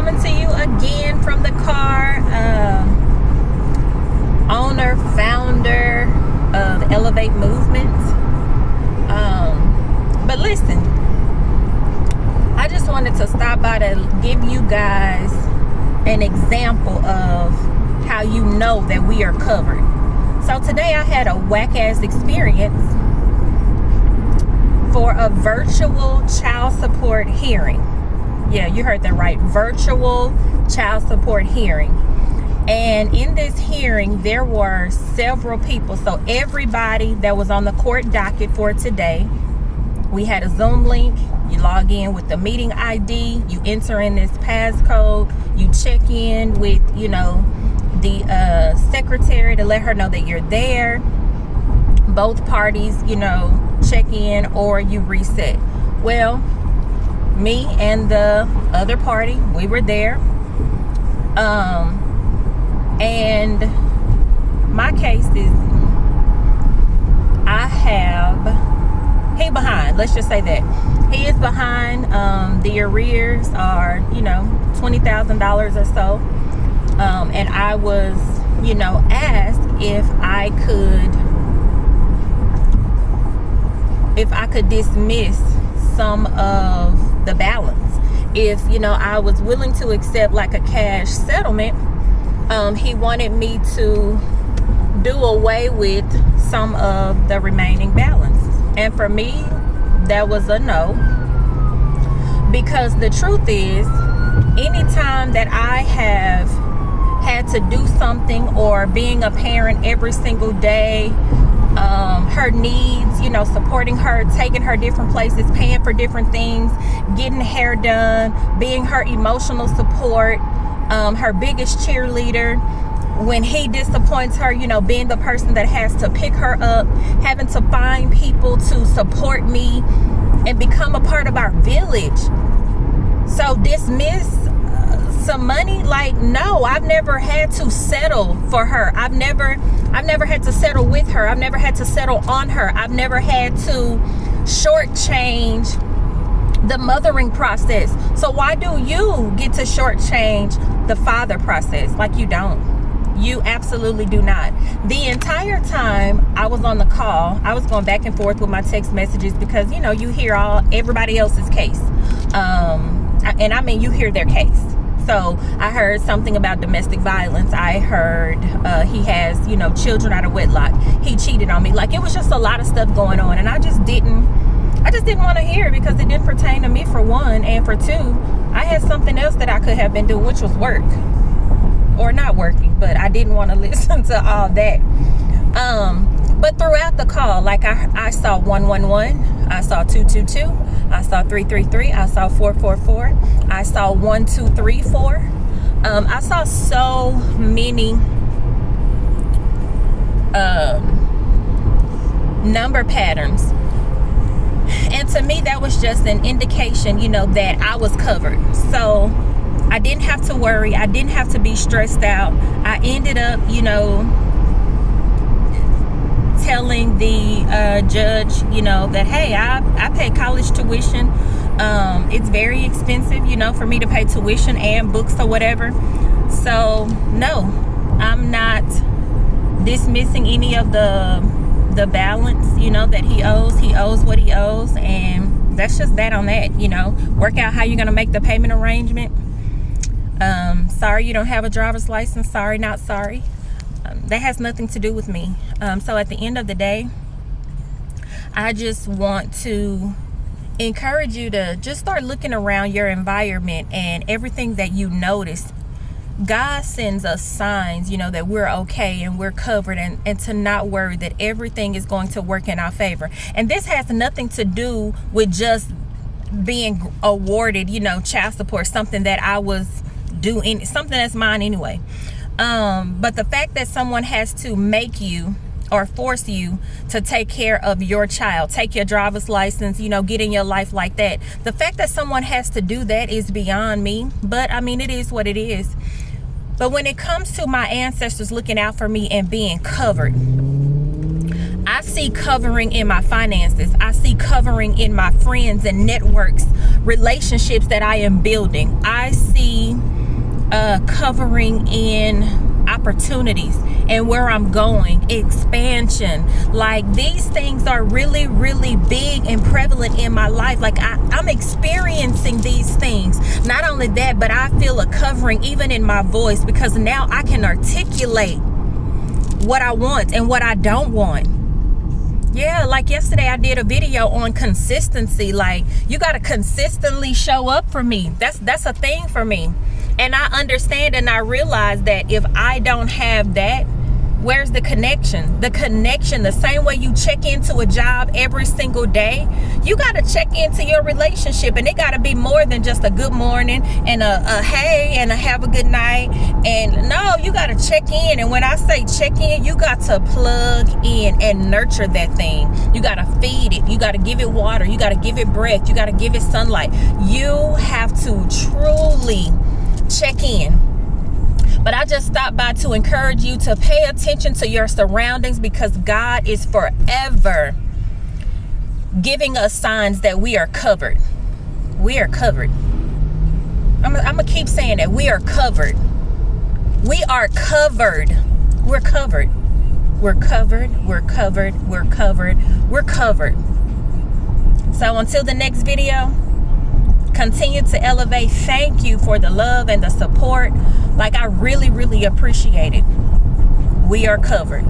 coming to you again from the car. Owner, founder of Elevate Movement. But listen, I just wanted to stop by to give you guys an example of how you know that we are covered. So today I had a whack-ass experience for a virtual child support hearing. Yeah, you heard that right. Virtual child support hearing. And in this hearing, there were several people. So everybody that was on the court docket for today, we had a Zoom link. You log in with the meeting ID. You enter in this passcode. You check in with, the secretary to let her know that you're there. Both parties, check in or you reset. Well, me and the other party, we were there. And my case is, he behind, let's just say that. He is behind. The arrears are, $20,000 or so. And I was, asked if I could dismiss some of the balance. If, I was willing to accept like a cash settlement, he wanted me to do away with some of the remaining balance. And for me, that was a no. Because the truth is, anytime that I have had to do something, or being a parent every single day, her needs, supporting her, taking her different places, paying for different things, getting hair done, being her emotional support, her biggest cheerleader. When he disappoints her, being the person that has to pick her up, having to find people to support me and become a part of our village. So dismiss some money? Like, no, I've never had to settle for her. I've never had to settle with her. I've never had to settle on her. I've never had to shortchange the mothering process. So why do you get to shortchange the father process? Like, you don't. You absolutely do not. The entire time I was on the call, I was going back and forth with my text messages because, you hear everybody else's case. And I mean, you hear their case. So I heard something about domestic violence. I heard he has, children out of wedlock. He cheated on me. Like, it was just a lot of stuff going on. And I just didn't want to hear it because it didn't pertain to me, for one. And for two, I had something else that I could have been doing, which was work. Or not working, but I didn't want to listen to all that. But throughout the call, like I saw 111, I saw 222, I saw 333, I saw 444, I saw 1234. I saw so many number patterns. And to me, that was just an indication, that I was covered. So I didn't have to worry. I didn't have to be stressed out. I ended up, telling the judge, that, hey, I pay college tuition. It's very expensive, for me to pay tuition and books or whatever. So, no, I'm not dismissing any of the balance, that he owes. He owes what he owes. And that's just that on that, Work out how you're going to make the payment arrangement. Sorry you don't have a driver's license. Sorry, not sorry. That has nothing to do with me. So at the end of the day, I just want to encourage you to just start looking around your environment and everything that you notice. God sends us signs, that we're okay and we're covered, and to not worry that everything is going to work in our favor. And this has nothing to do with just being awarded, child support, something that I was doing, something that's mine anyway. But the fact that someone has to make you or force you to take care of your child, take your driver's license, get in your life like that. The fact that someone has to do that is beyond me. But I mean, it is what it is. But when it comes to my ancestors looking out for me and being covered, I see covering in my finances. I see covering in my friends and networks relationships that I am building. I see covering in opportunities and where I'm going, expansion. Like, these things are really, really big and prevalent in my life. Like, I'm experiencing these things. Not only that, but I feel a covering even in my voice, because now I can articulate what I want and what I don't want. Yeah, like yesterday I did a video on consistency. Like, you got to consistently show up for me. That's a thing for me. And I understand and I realize that if I don't have that, where's the connection? The connection, the same way you check into a job every single day, you got to check into your relationship. And it got to be more than just a good morning and a hey and a have a good night. And no, you got to check in. And when I say check in, you got to plug in and nurture that thing. You got to feed it. You got to give it water. You got to give it breath. You got to give it sunlight. You have to truly check in. But I just stopped by to encourage you to pay attention to your surroundings, because God is forever giving us signs that we are covered. We are covered. I'm gonna keep saying that. We are covered. We are covered. We're covered. We're covered. We're covered. We're covered. We're covered. So until the next video, continue to elevate. Thank you for the love and the support. Like, I really, really appreciate it. We are covered.